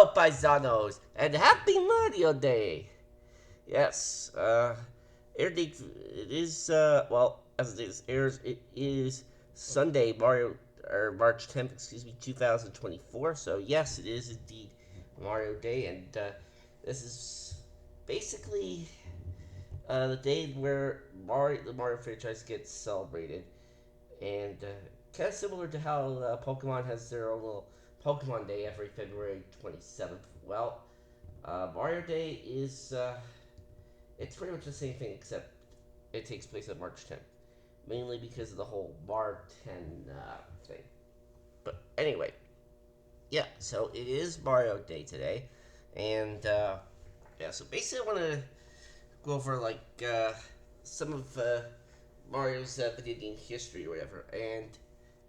Hello, paisanos, and happy Mario Day! Yes, air date, it is, as this airs, it is Sunday, March 10th, 2024, so yes, it is indeed Mario Day, and, this is basically, the day where the Mario franchise gets celebrated, and kind of similar to how Pokemon has their own little Pokemon Day every February 27th. Well, Mario Day is it's pretty much the same thing except it takes place on March 10th, mainly because of the whole Bar 10 thing. But anyway, yeah. So it is Mario Day today, and yeah. So basically, I want to go over some of Mario's video game history or whatever, and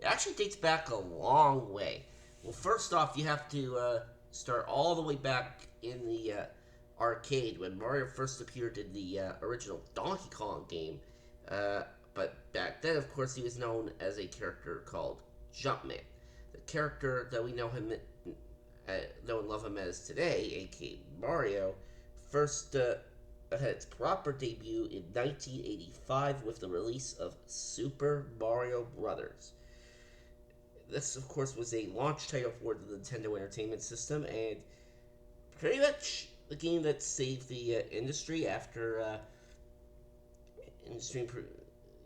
it actually dates back a long way. Well, first off, you have to start all the way back in the arcade when Mario first appeared in the original Donkey Kong game. Uh, but back then, of course, he was known as a character called Jumpman. The character that we know and love him as today, aka Mario, first had its proper debut in 1985 with the release of Super Mario Brothers. This, of course, was a launch title for the Nintendo Entertainment System, and pretty much the game that saved the industry after industry,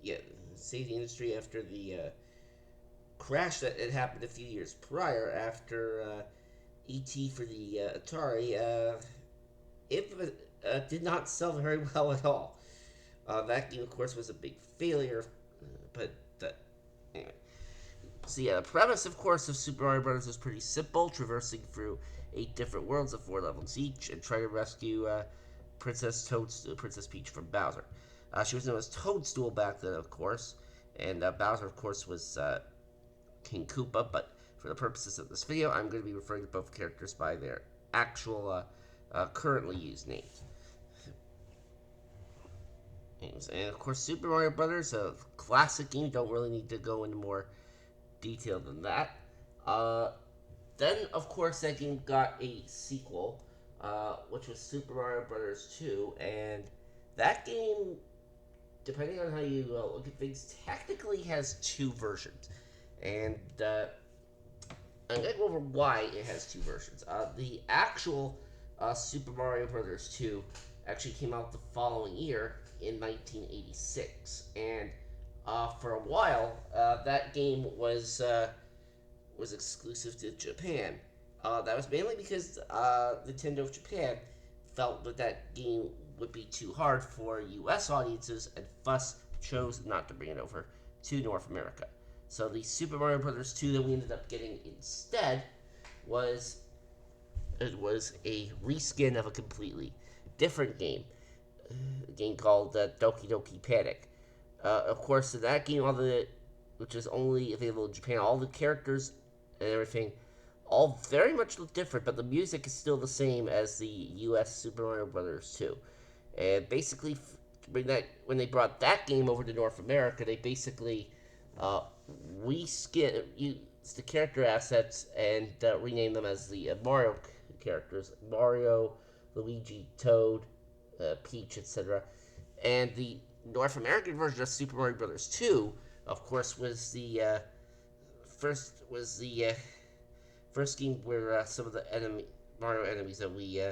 yeah, saved the industry after the crash that had happened a few years prior after ET for the Atari. It did not sell very well at all. That game, of course, was a big failure, but anyway. So yeah, the premise, of course, of Super Mario Bros. Is pretty simple: traversing through 8 different worlds of 4 levels each, and try to rescue Princess Peach from Bowser. She was known as Toadstool back then, of course, and Bowser, of course, was King Koopa. But for the purposes of this video, I'm going to be referring to both characters by their actual currently used names. And of course, Super Mario Brothers, a classic game. Don't really need to go into more detail than that. Uh, then, of course, that game got a sequel, which was Super Mario Brothers 2, and that game, depending on how you look at things, technically has 2 versions. And I'm going to go over why it has 2 versions. The actual Super Mario Brothers 2 actually came out the following year in 1986, and for a while, that game was exclusive to Japan. That was mainly because Nintendo of Japan felt that that game would be too hard for U.S. audiences, and thus chose not to bring it over to North America. So the Super Mario Bros. 2 that we ended up getting instead was a reskin of a completely different game, a game called Doki Doki Panic. Of course, in that game, which is only available in Japan, all the characters and everything all very much look different, but the music is still the same as the U.S. Super Mario Brothers 2. And basically, when they brought that game over to North America, they basically used the character assets and renamed them as the Mario characters: Mario, Luigi, Toad, Peach, etc. And the North American version of Super Mario Brothers 2, of course, was the first game where some of the Mario enemies that we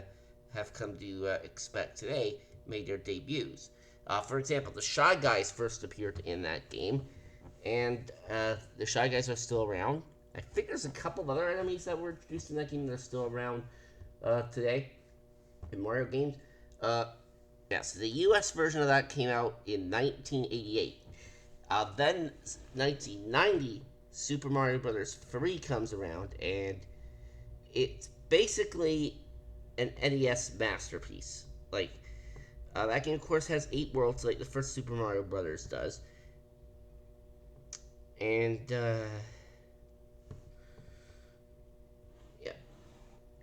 have come to expect today made their debuts. For example, the Shy Guys first appeared in that game, and the Shy Guys are still around. I think there's a couple of other enemies that were introduced in that game that are still around today in Mario games. Yeah, so the US version of that came out in 1988. Then 1990, Super Mario Bros. 3 comes around, and it's basically an NES masterpiece. That game, of course, has 8 worlds, like the first Super Mario Brothers does. And,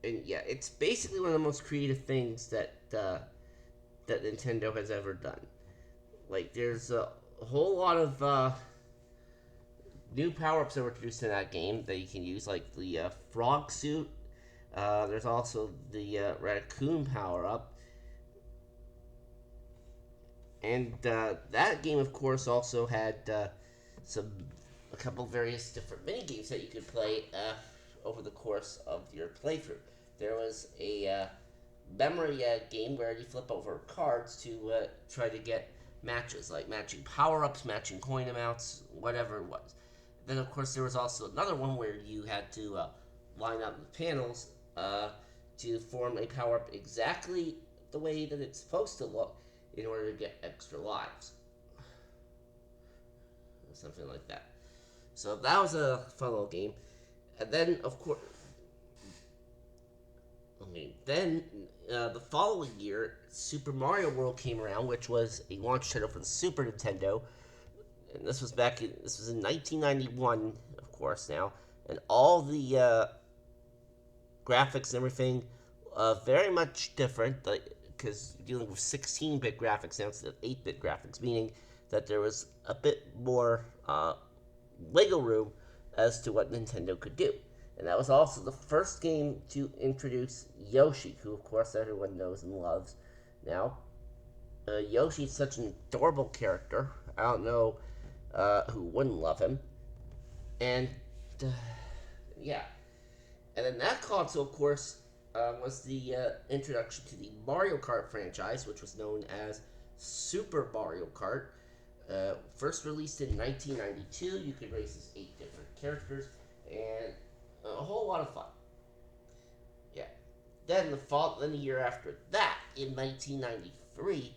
yeah, it's basically one of the most creative things that Nintendo has ever done. There's a whole lot of new power-ups that were introduced in that game that you can use, like the frog suit, There's also the raccoon power up, and that game, of course, also had some a couple various different mini games that you could play over the course of your playthrough. There was a memory game where you flip over cards to try to get matches, like matching power ups, matching coin amounts, whatever it was. Then, of course, there was also another one where you had to line up the panels to form a power up exactly the way that it's supposed to look in order to get extra lives. Something like that. So that was a fun little game. And then, of course, the following year, Super Mario World came around, which was a launch title for the Super Nintendo. And this was in 1991, of course, now. And all the graphics and everything very much different, because you're dealing with 16-bit graphics now instead of 8-bit graphics, meaning that there was a bit more wiggle room as to what Nintendo could do. And that was also the first game to introduce Yoshi, who, of course, everyone knows and loves now. Yoshi's such an adorable character. I don't know who wouldn't love him. And, uh, yeah. And then that console, of course, was the introduction to the Mario Kart franchise, which was known as Super Mario Kart. First released in 1992, you could race as 8 different characters, and a whole lot of fun. Yeah. Then the year after that, in 1993,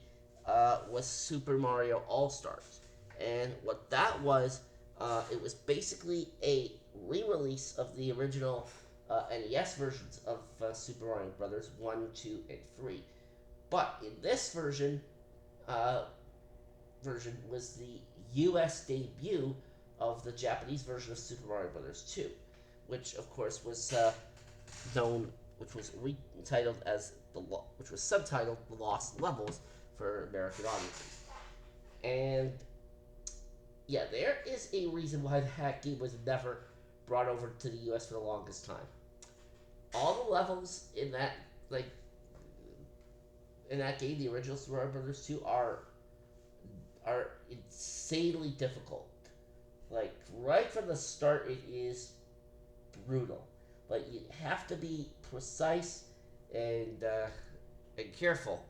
was Super Mario All Stars, and what that was, it was basically a re-release of the original NES versions of Super Mario Brothers 1, 2, and 3. But in this uh, version was the US debut of the Japanese version of Super Mario Brothers 2, which of course was known, which was retitled as which was subtitled The Lost Levels for American audiences. And yeah, there is a reason why that game was never brought over to the US for the longest time. All the levels in like in that game, the original Super Mario Brothers 2, are insanely difficult. Like right from the start, it is brutal. But you have to be precise and careful,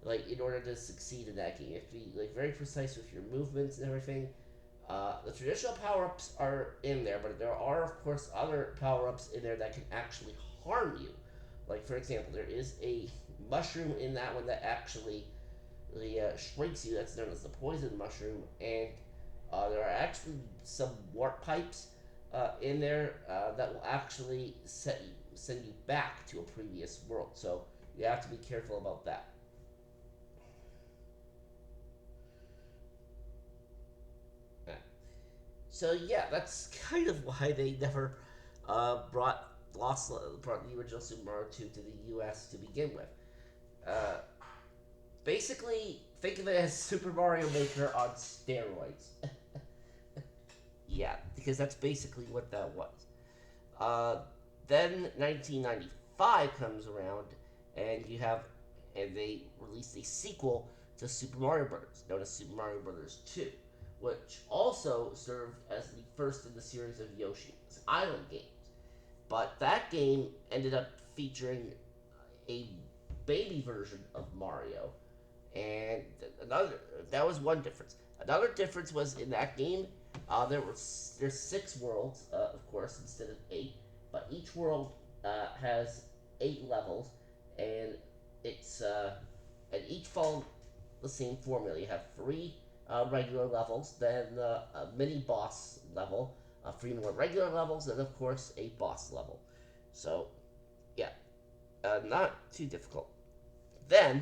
like in order to succeed in that game. You have to be like very precise with your movements and everything. The traditional power ups are in there, but there are of course other power ups in there that can actually harm you. Like for example, there is a mushroom in that one that actually shrinks you. That's known as the poison mushroom, and there are actually some warp pipes in there that will actually send you back to a previous world. So you have to be careful about that. Yeah. So yeah, that's kind of why they never brought the original Super Mario 2 to the U.S. to begin with. Uh, Basically, think of it as Super Mario Maker on steroids. Yeah, because that's basically what that was. Uh, then 1995 comes around, and they released a sequel to Super Mario Brothers, known as Super Mario Brothers 2, which also served as the first in the series of Yoshi's Island games. But that game ended up featuring a baby version of Mario, and another that was one difference. Another difference was in that game, there's 6 worlds, of course, instead of 8, but each world has 8 levels, and it's and each follow the same formula. You have 3 regular levels, then a mini boss level, 3 more regular levels, and of course a boss level. So yeah, not too difficult. Then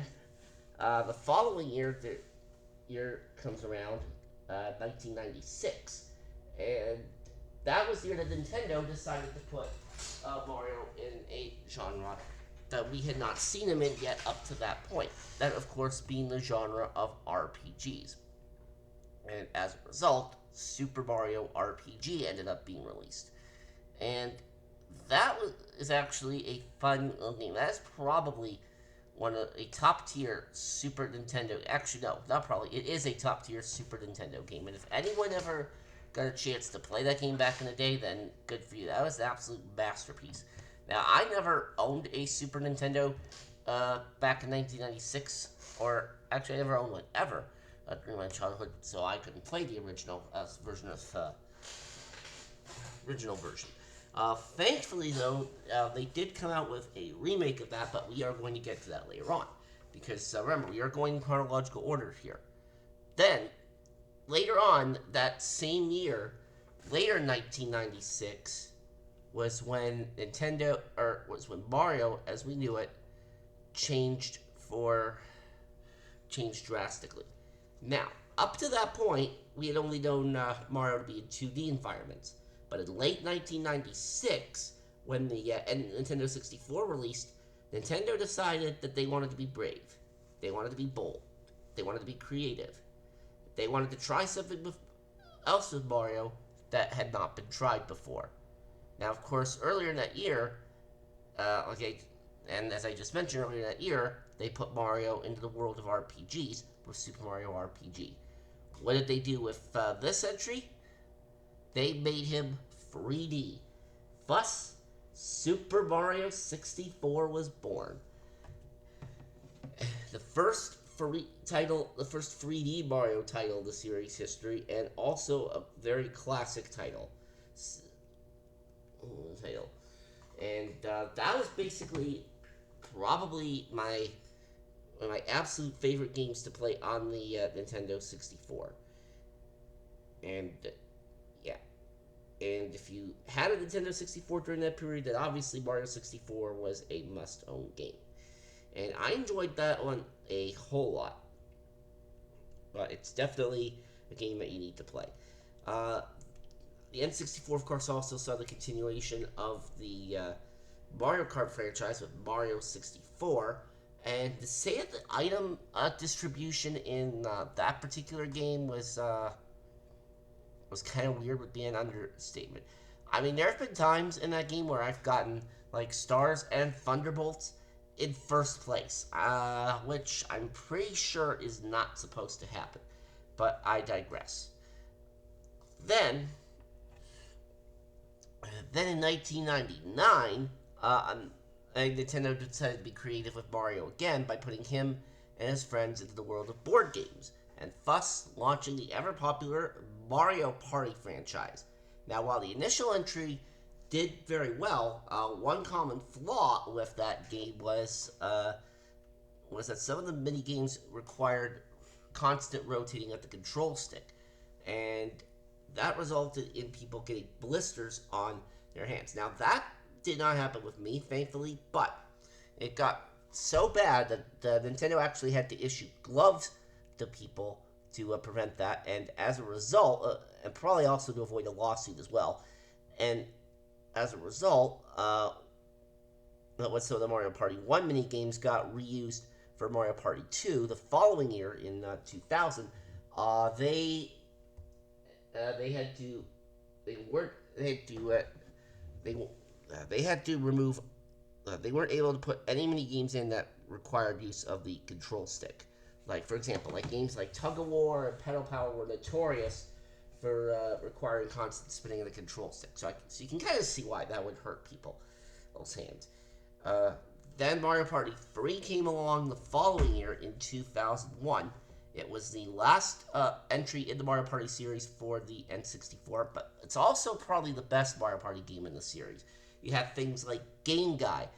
the following year, the year comes around, 1996, and that was the year that Nintendo decided to put Mario in a genre that we had not seen him in yet up to that point. That, of course, being the genre of RPGs. And as a result, Super Mario RPG ended up being released. And that was is actually a fun little game. That is probably one of a top tier Super Nintendo. Actually, no, not probably. It is a top tier Super Nintendo game. And if anyone ever got a chance to play that game back in the day, then good for you. That was an absolute masterpiece. Now, I never owned a Super Nintendo back in 1996, or actually, I never owned one ever during my childhood, so I couldn't play the original version. Thankfully, though, they did come out with a remake of that, but we are going to get to that later on. Because remember, we are going in chronological order here. Then, later on, that same year, later in 1996, was when Mario, as we knew it, changed drastically. Now, up to that point, we had only known Mario to be in 2D environments. But in late 1996, when the Nintendo 64 released, Nintendo decided that they wanted to be brave. They wanted to be bold. They wanted to be creative. They wanted to try something else with Mario that had not been tried before. Now, of course, earlier in that year, and as I just mentioned earlier in that year, they put Mario into the world of RPGs with Super Mario RPG. What did they do with this entry? They made him 3D. Thus, Super Mario 64 was born. The first 3D Mario title in the series history, and also a very classic title. And that was basically probably my absolute favorite games to play on the Nintendo 64. And yeah, and if you had a Nintendo 64 during that period, then obviously Mario 64 was a must-own game. And I enjoyed that one a whole lot. But it's definitely a game that you need to play. The N64, of course, also saw the continuation of the Mario Kart franchise with Mario 64. And to say that the item distribution in that particular game was kind of weird would be an understatement. I mean, there have been times in that game where I've gotten like stars and thunderbolts in first place, which I'm pretty sure is not supposed to happen. But I digress. Then in 1999, Nintendo decided to be creative with Mario again by putting him and his friends into the world of board games, and thus launching the ever-popular Mario Party franchise. Now, while the initial entry did very well, one common flaw with that game was that some of the mini games required constant rotating of the control stick, and that resulted in people getting blisters on their hands. Now, that did not happen with me, thankfully, but it got so bad that Nintendo actually had to issue gloves to people to prevent that, and as a result, and probably also to avoid a lawsuit as well, and as a result, so the Mario Party 1 mini games got reused for Mario Party 2 the following year in 2000. They had to remove. They weren't able to put any mini games in that required use of the control stick. Like, for example, like games like Tug of War and Pedal Power were notorious for requiring constant spinning of the control stick. So you can kind of see why that would hurt people's hands. Then Mario Party 3 came along the following year in 2001. It was the last entry in the Mario Party series for the N64, but it's also probably the best Mario Party game in the series. You had things like Game Guy.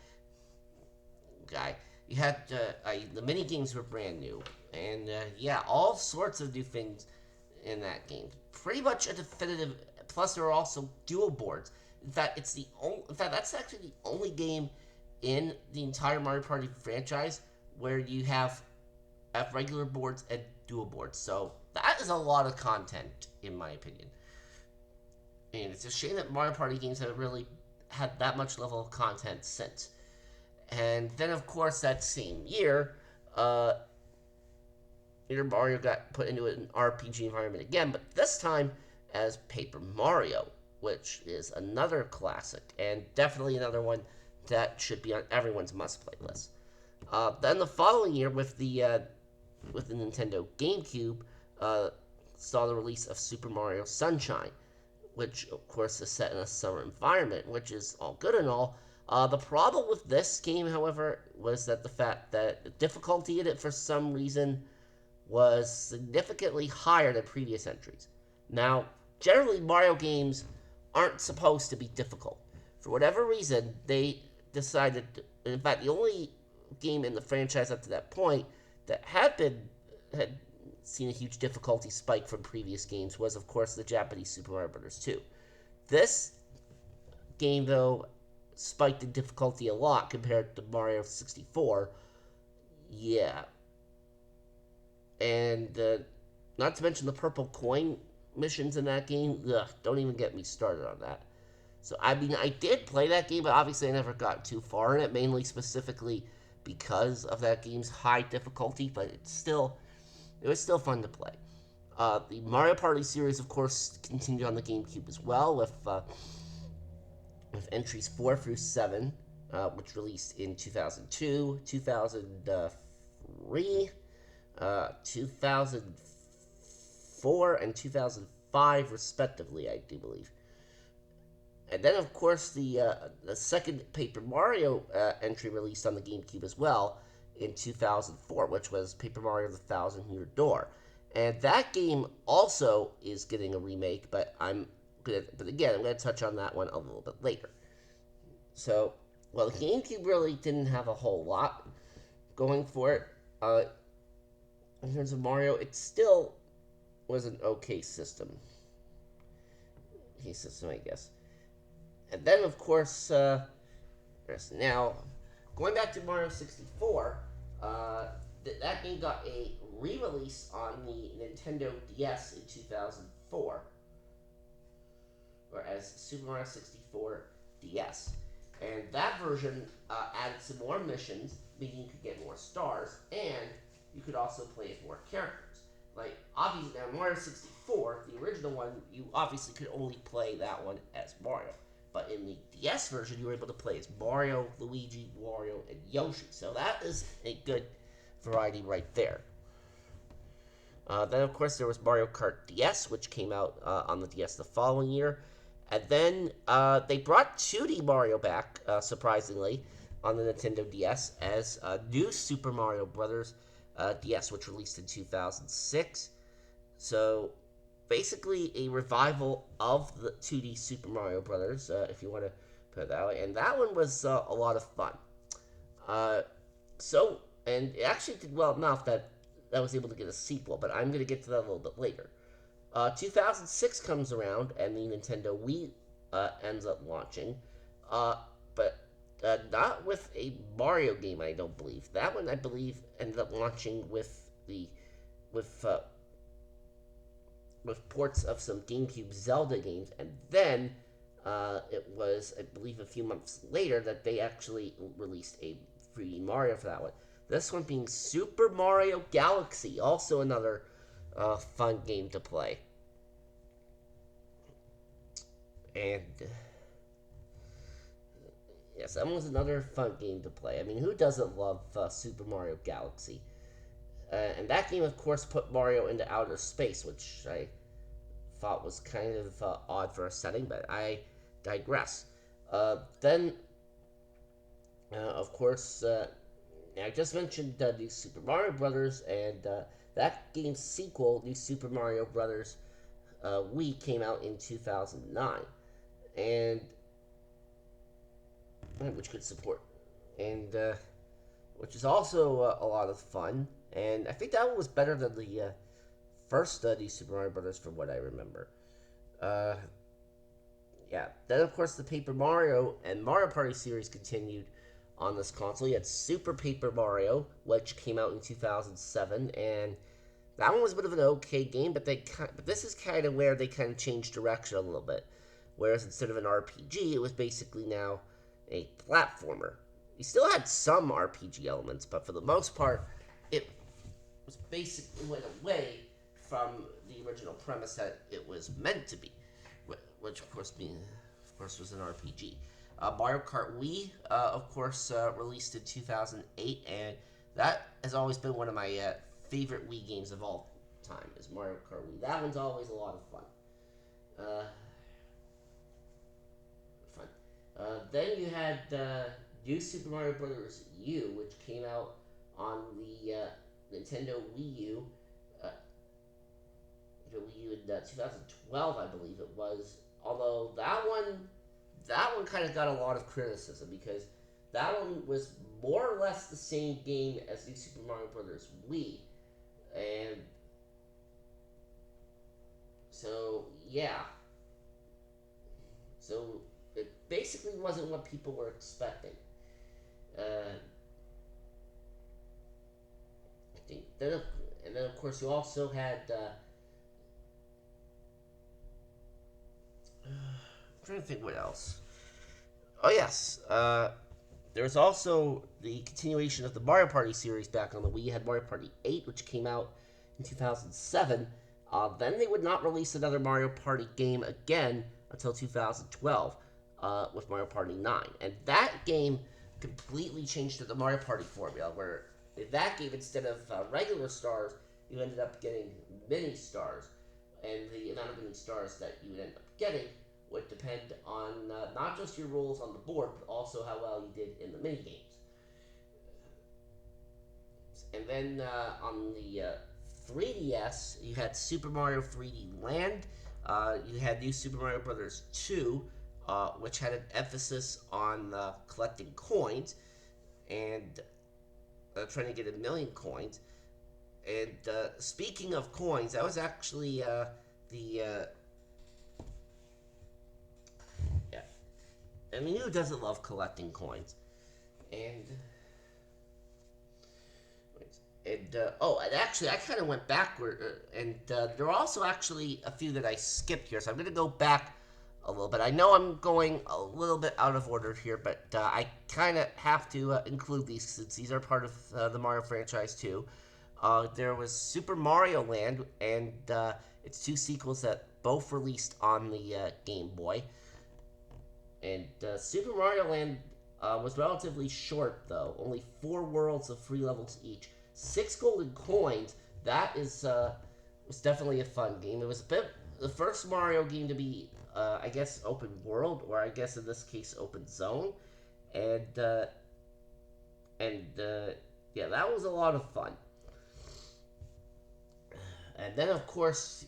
You had the mini games were brand new, and all sorts of new things in that game. Pretty much a definitive. Plus, there are also dual boards. In fact, that's actually the only game in the entire Mario Party franchise where you have regular boards and dual boards. So that is a lot of content, in my opinion. And it's a shame that Mario Party games haven't really had that much level of content since. And then, of course, that same year, Mario got put into an RPG environment again, but this time as Paper Mario, which is another classic, and definitely another one that should be on everyone's must-play list. Then the following year, with the Nintendo GameCube, saw the release of Super Mario Sunshine, which of course is set in a summer environment, which is all good and all. The problem with this game, however, was that the fact that the difficulty in it, for some reason, was significantly higher than previous entries. Now, generally, Mario games aren't supposed to be difficult. For whatever reason, they decided, in fact, the only game in the franchise up to that point that had seen a huge difficulty spike from previous games was, of course, the Japanese Super Mario Bros. 2. This game, though, spiked in difficulty a lot compared to Mario 64. Yeah. And not to mention the purple coin missions in that game. Ugh, don't even get me started on that. So, I mean, I did play that game, but obviously I never got too far in it, mainly specifically because of that game's high difficulty, but it was still fun to play. The Mario Party series, of course, continued on the GameCube as well, with entries 4 through 7, which released in 2002, 2003, 2004, and 2005, respectively, I do believe. And then, of course, the second Paper Mario entry released on the GameCube as well in 2004, which was Paper Mario: The Thousand Year Door. And that game also is getting a remake, but again, I'm going to touch on that one a little bit later. So, well, the GameCube really didn't have a whole lot going for it. In terms of Mario, it still was an okay system. I guess. And then, of course, now, going back to Mario 64, that game got a re-release on the Nintendo DS in 2004, or as Super Mario 64 DS. And that version added some more missions, meaning you could get more stars, and you could also play as more characters. Like, obviously, now Mario 64, the original one, you obviously could only play that one as Mario. But in the DS version, you were able to play as Mario, Luigi, Wario, and Yoshi. So that is a good variety right there. Then, of course, there was Mario Kart DS, which came out on the DS the following year. And then they brought 2D Mario back, surprisingly, on the Nintendo DS as New Super Mario Bros. DS, which released in 2006. So, basically a revival of the 2D Super Mario Brothers, if you want to put it that way. And that one was a lot of fun. And it actually did well enough that I was able to get a sequel, but I'm going to get to that a little bit later. 2006 comes around, and the Nintendo Wii ends up launching, but not with a Mario game, I don't believe. That one, I believe, ended up launching with ports of some GameCube Zelda games, and then it was, I believe, a few months later that they actually released a 3D Mario for that one. This one being Super Mario Galaxy, also another fun game to play. And yes, that was another fun game to play. I mean, who doesn't love Super Mario Galaxy? And that game, of course, put Mario into outer space, which I thought was kind of odd for a setting, but I digress. Then, of course, I just mentioned New Super Mario Brothers, and that game's sequel, New Super Mario Brothers Wii, came out in 2009, and which could support, and which is also a lot of fun. And I think that one was better than the first New Super Mario Brothers, from what I remember. Yeah. Then, of course, the Paper Mario and Mario Party series continued on this console. You had Super Paper Mario, which came out in 2007, and that one was a bit of an okay game, but this is kind of where they kind of changed direction a little bit. Whereas instead of an RPG, it was basically now a platformer. You still had some RPG elements, but for the most part, it was basically went away from the original premise that it was meant to be, which of course was an RPG. Mario Kart Wii, of course, released in 2008, and that has always been one of my favorite Wii games of all time. Is Mario Kart Wii. That one's always a lot of fun. Uh, fun. Then you had New Super Mario Brothers U, which came out on the Nintendo Wii U. Uh, Wii U in 2012, I believe it was. Although that one kind of got a lot of criticism because that one was more or less the same game as New Super Mario Brothers Wii, and so yeah, so it basically wasn't what people were expecting. Uh, I think then, and then of course you also had. I'm trying to think what else. Oh yes, there was also the continuation of the Mario Party series back on the Wii. You had Mario Party 8, which came out in 2007. Then they would not release another Mario Party game again until 2012 with Mario Party 9. And that game completely changed the Mario Party formula, where in that game, instead of regular stars, you ended up getting mini stars. And the amount of mini stars that you would end up getting would depend on not just your rolls on the board, but also how well you did in the mini games. And then on the 3DS, you had Super Mario 3D Land. You had New Super Mario Brothers 2, which had an emphasis on collecting coins and trying to get 1,000,000 coins. And speaking of coins, that was actually the yeah. I mean, who doesn't love collecting coins? And and actually, I kind of went backward, and there are also actually a few that I skipped here, so I'm gonna go back a little bit. I know I'm going a little bit out of order here, but I kind of have to include these since these are part of the Mario franchise too. There was Super Mario Land and its two sequels that both released on the Game Boy. And Super Mario Land was relatively short, though. Only 4 worlds of 3 levels each. 6 golden coins. That is was definitely a fun game. It was a bit the first Mario game to be, I guess, open world, or I guess in this case, open zone. And yeah, that was a lot of fun. And then, of course,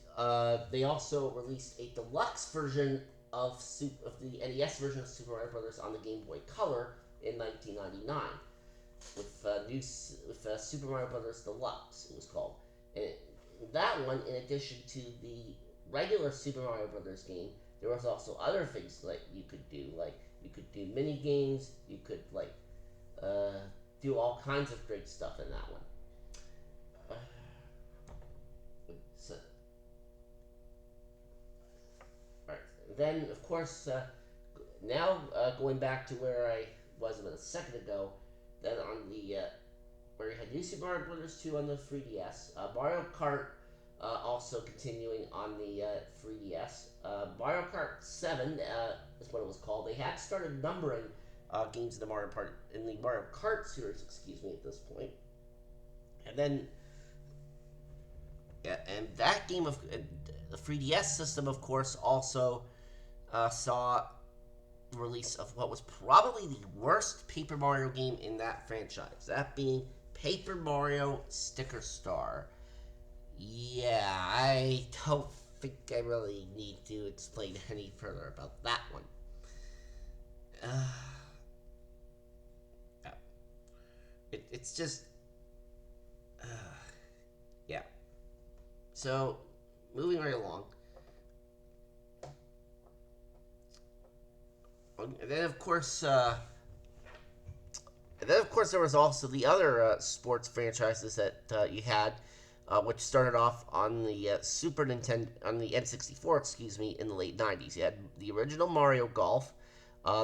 they also released a deluxe version of the NES version of Super Mario Brothers on the Game Boy Color in 1999 with Super Mario Brothers Deluxe. It was called, and that one, in addition to the regular Super Mario Brothers game, there was also other things like you could do, like you could do mini games, you could uh, do all kinds of great stuff in that one. So, all right. Then, of course, now going back to where I was a second ago, then on the where you had New Super Mario Brothers 2 on the 3DS, Mario Kart also continuing on the 3DS. Mario Kart 7 is what it was called. They had started numbering games in the Mario Kart series, excuse me, at this point, and then yeah, and that game of the 3DS system, of course, also saw the release of what was probably the worst Paper Mario game in that franchise. That being Paper Mario Sticker Star. Yeah, I don't think I really need to explain any further about that one. Uh, it's just, uh, yeah. So, moving right along. And then, of course, there was also the other sports franchises that you had, which started off on the Super Nintendo, on the N64, excuse me, in the late '90s. You had the original Mario Golf.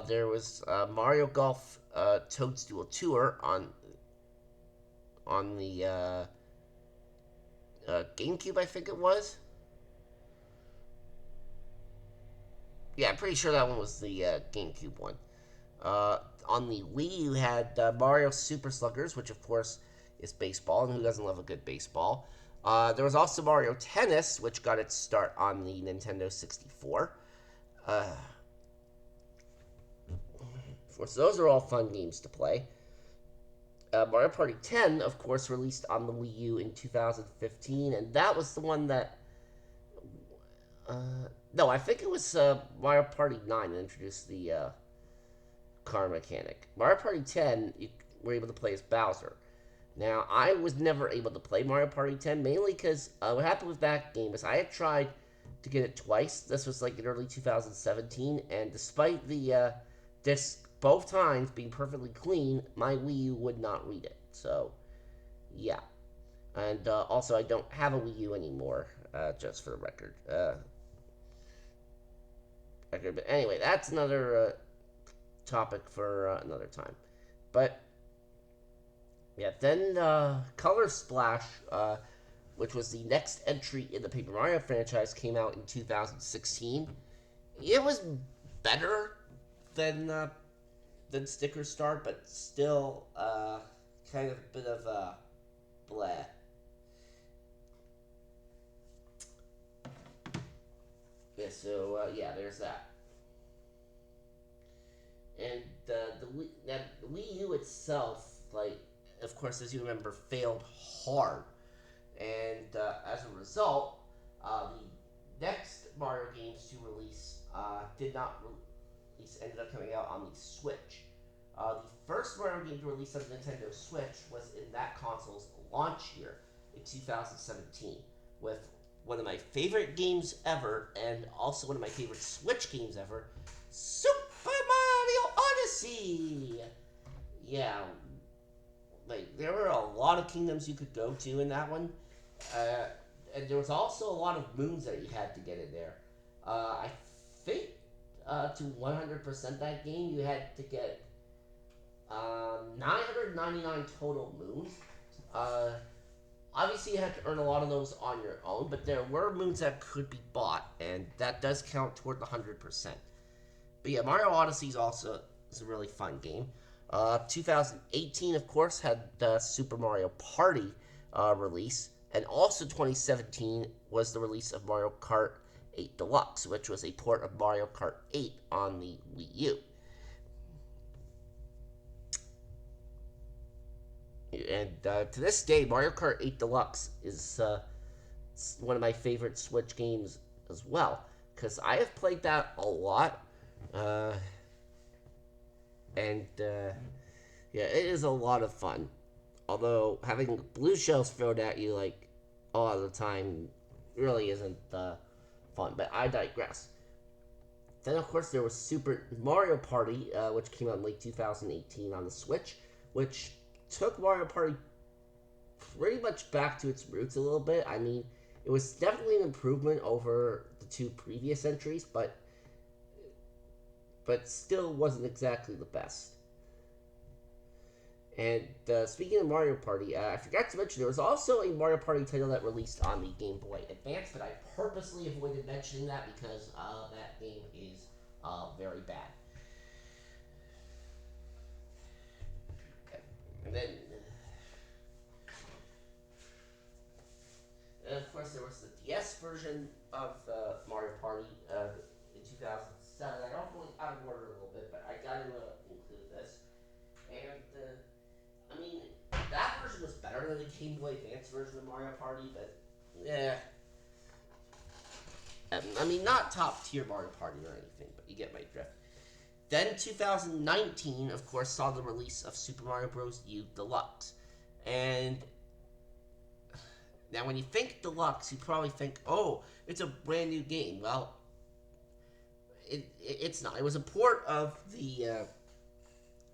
There was Mario Golf Toadstool Tour on the GameCube, I think it was. Yeah, I'm pretty sure that one was the GameCube one. On the Wii, you had Mario Super Sluggers, which of course is baseball, and who doesn't love a good baseball? There was also Mario Tennis, which got its start on the Nintendo 64. Uh, of course, those are all fun games to play. Mario Party 10, of course, released on the Wii U in 2015, and that was the one that. No, I think it was Mario Party 9 that introduced the car mechanic. Mario Party 10, you were able to play as Bowser. Now, I was never able to play Mario Party 10, mainly because what happened with that game is I had tried to get it twice. This was like in early 2017, and despite the disc both times being perfectly clean, my Wii U would not read it. So, yeah. And also, I don't have a Wii U anymore, just for the record. But anyway, that's another topic for another time. But yeah, then Color Splash, which was the next entry in the Paper Mario franchise, came out in 2016. It was better than Sticker Star, but still kind of a bit of a bleh. Yeah, so yeah, there's that. And the Wii U itself, like, of course, as you remember, failed hard. And as a result, the next Mario games to release did not release, ended up coming out on the Switch. The first Mario game to release on the Nintendo Switch was in that console's launch year in 2017, with one of my favorite games ever, and also one of my favorite Switch games ever, Super Mario Odyssey. Yeah, like there were a lot of kingdoms you could go to in that one, uh, and there was also a lot of moons that you had to get in there. I think to 100% that game, you had to get 999 total moons. Uh, Obviously, you had to earn a lot of those on your own, but there were moons that could be bought, and that does count toward the 100%. But yeah, Mario Odyssey is a really fun game. 2018, of course, had the Super Mario Party release, and also 2017 was the release of Mario Kart 8 Deluxe, which was a port of Mario Kart 8 on the Wii U. And to this day, Mario Kart 8 Deluxe is one of my favorite Switch games as well, because I have played that a lot. Uh, and yeah, it is a lot of fun. Although having blue shells thrown at you like a lot of the time really isn't fun. But I digress. Then of course there was Super Mario Party, which came out in late 2018 on the Switch, which took Mario Party pretty much back to its roots a little bit. I mean, it was definitely an improvement over the two previous entries, but still wasn't exactly the best. And speaking of Mario Party, I forgot to mention there was also a Mario Party title that released on the Game Boy Advance, but I purposely avoided mentioning that because that game is very bad. Okay. And then, of course, there was the DS version of Mario Party in 2007. I don't really out of order a little bit, but I got to include this. And I mean, that version was better than the Game Boy Advance version of Mario Party, but yeah. I mean, not top tier Mario Party or anything, but you get my drift. Then 2019, of course, saw the release of Super Mario Bros. U Deluxe. And now, when you think Deluxe, you probably think, oh, it's a brand new game. Well, it's not. It was a port of the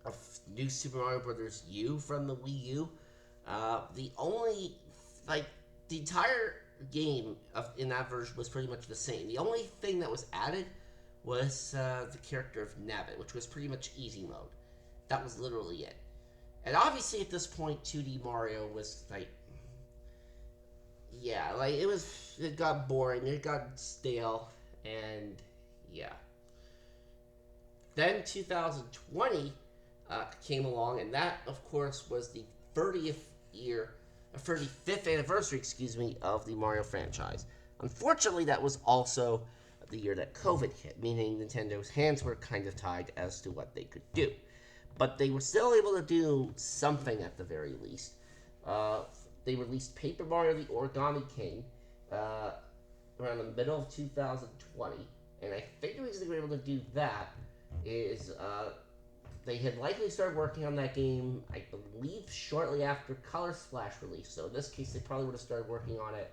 of New Super Mario Brothers U from the Wii U. The only like the entire game in that version was pretty much the same. The only thing that was added was the character of Nabbit, which was pretty much easy mode. That was literally it. And obviously, at this point, 2D Mario was like, yeah, like it got boring, it got stale, and yeah. Then 2020 came along, and that, of course, was the 30th year, 35th anniversary, excuse me, of the Mario franchise. Unfortunately, that was also the year that COVID hit, meaning Nintendo's hands were kind of tied as to what they could do. But they were still able to do something at the very least. Uh, they released Paper Mario: The Origami King uh, around the middle of 2020, and I think the reason they were able to do that is they had likely started working on that game, I believe, shortly after Color Splash release. So in this case, they probably would have started working on it,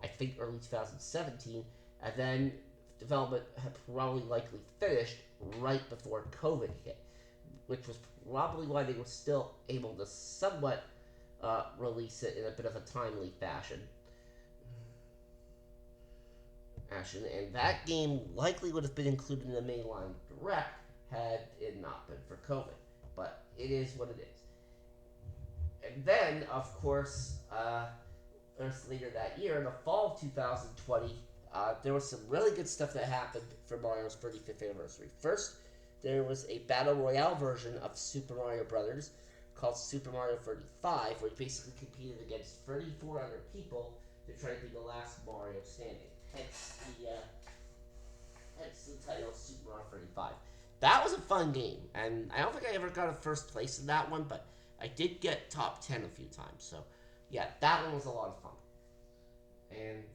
I think, early 2017, and then development had probably likely finished right before COVID hit, which was probably why they were still able to somewhat release it in a bit of a timely fashion. And that game likely would have been included in the mainline direct had it not been for COVID. But it is what it is. And then, of course, later that year, in the fall of 2020, there was some really good stuff that happened for Mario's 35th anniversary. First, there was a Battle Royale version of Super Mario Brothers called Super Mario 35, where you basically competed against 34 other people to try to be the last Mario standing. Hence the title Super Mario 35. That was a fun game, and I don't think I ever got a first place in that one, but I did get top 10 a few times. So, yeah, that one was a lot of fun. And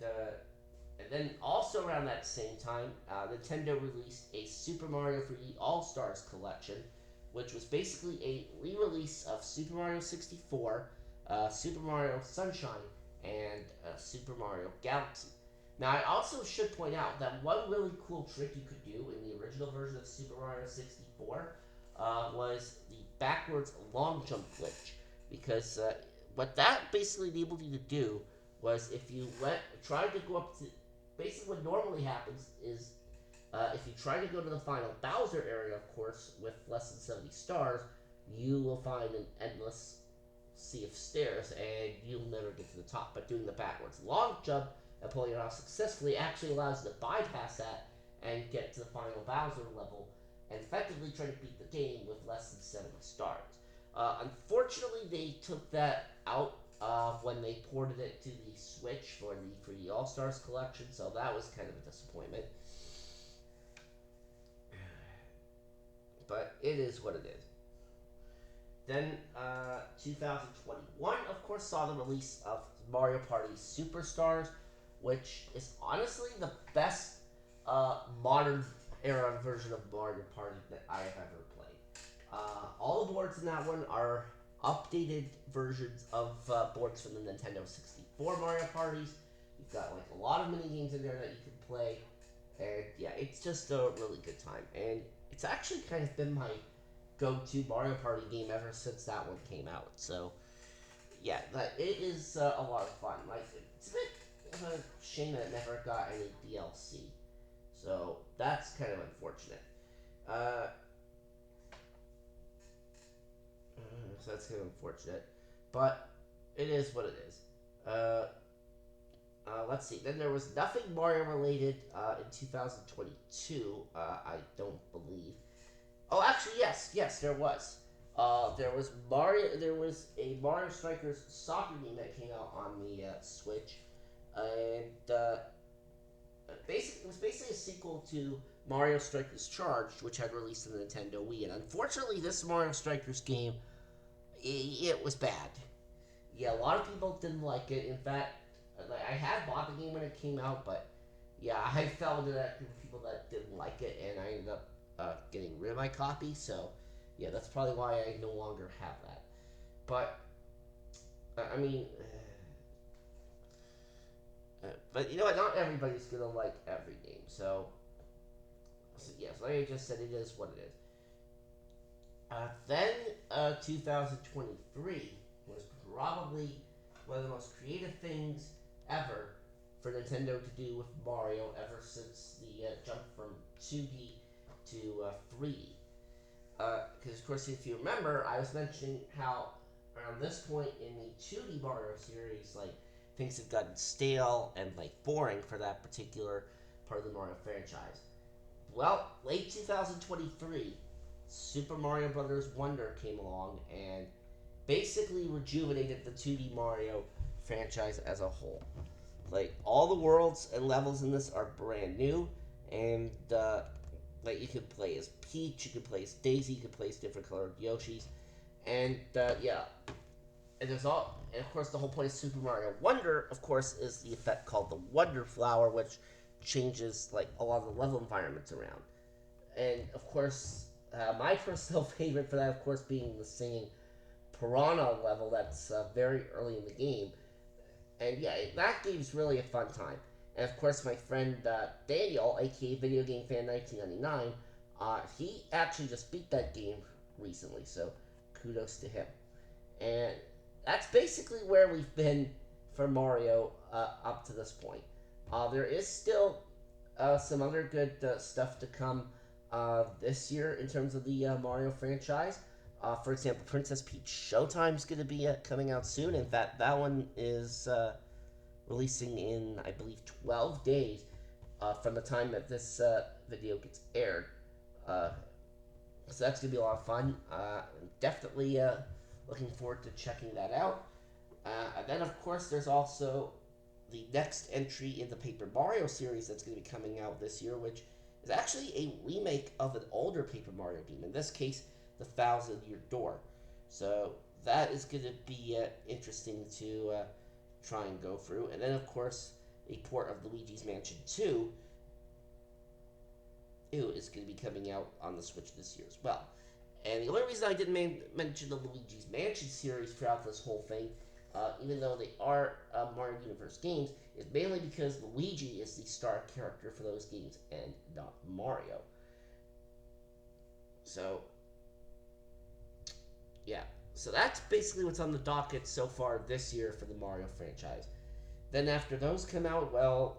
then also around that same time, Nintendo released a Super Mario 3D All Stars collection, which was basically a re-release of Super Mario 64, Super Mario Sunshine, and Super Mario Galaxy. Now, I also should point out that one really cool trick you could do in the original version of Super Mario 64 was the backwards long jump glitch. Because what that basically enabled you to do was if you tried to go up to. Basically, what normally happens is if you try to go to the final Bowser area, of course, with less than 70 stars, you will find an endless sea of stairs and you'll never get to the top. But doing the backwards long jump and pulling it off successfully actually allows you to bypass that and get to the final Bowser level and effectively try to beat the game with less than 70 stars. Unfortunately, they took that out when they ported it to the Switch for the All Stars collection, so that was kind of a disappointment. But it is what it is. Then 2021, of course, saw the release of Mario Party Superstars, which is honestly the best modern era version of Mario Party that I have ever played. All the boards in that one are updated versions of boards from the Nintendo 64 Mario parties. You've got like a lot of mini games in there that you can play, and yeah, it's just a really good time. And it's actually kind of been my go-to Mario Party game ever since that one came out. So yeah, it is a lot of fun. Like it's a bit of a shame that it never got any DLC. So that's kind of unfortunate. So that's kind of unfortunate, but it is what it is. Let's see. Then there was nothing Mario related in 2022. I don't believe. Oh, actually, yes, there was. There was Mario. There was a Mario Strikers soccer game that came out on the Switch, and it was basically a sequel to Mario Strikers Charged, which had released on the Nintendo Wii. And unfortunately, this Mario Strikers game, it was bad. Yeah, a lot of people didn't like it. In fact, I had bought the game when it came out, but yeah, I fell into that group of people that didn't like it, and I ended up getting rid of my copy. So yeah, that's probably why I no longer have that. But I mean, but you know what? Not everybody's gonna like every game. So yes, like I just said, it is what it is. Then 2023 was probably one of the most creative things ever for Nintendo to do with Mario ever since the jump from 2D to 3D. Because, of course, if you remember, I was mentioning how around this point in the 2D Mario series, like, things have gotten stale and, like, boring for that particular part of the Mario franchise. Well, late 2023, Super Mario Brothers Wonder came along and basically rejuvenated the 2D Mario franchise as a whole. Like all the worlds and levels in this are brand new, and like you could play as Peach, you could play as Daisy, you could play as different colored Yoshis, and yeah, and there's all, and of course the whole point of Super Mario Wonder, of course, is the effect called the Wonder Flower, which changes like a lot of the level environments around, and of course. My personal favorite for that, of course, being the singing Piranha level that's very early in the game. And yeah, that game's really a fun time. And of course, my friend Daniel, aka Video Game Fan 1999, he actually just beat that game recently, so kudos to him. And that's basically where we've been for Mario up to this point. There is still some other good stuff to come this year in terms of the Mario franchise. For example, Princess Peach Showtime is going to be coming out soon. In fact, that one is releasing in, I believe, 12 days from the time that this video gets aired. Uh, so that's going to be a lot of fun. Definitely looking forward to checking that out. And then, of course, there's also the next entry in the Paper Mario series that's going to be coming out this year, which is actually a remake of an older Paper Mario game. In this case, the Thousand Year Door. So that is going to be interesting to try and go through. And then, of course, a port of Luigi's Mansion 2 is going to be coming out on the Switch this year as well. And the only reason I didn't mention the Luigi's Mansion series throughout this whole thing, even though they are Mario Universe games, is mainly because Luigi is the star character for those games and not Mario. So, yeah. So that's basically what's on the docket so far this year for the Mario franchise. Then after those come out, well,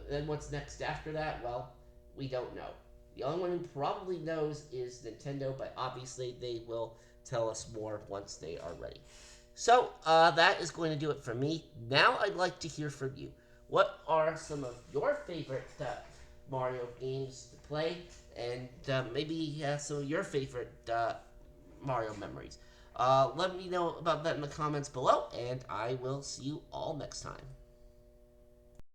then what's next after that? Well, we don't know. The only one who probably knows is Nintendo, but obviously they will tell us more once they are ready. So that is going to do it for me. Now I'd like to hear from you. What are some of your favorite Mario games to play, and maybe some of your favorite Mario memories? Let me know about that in the comments below, and I will see you all next time.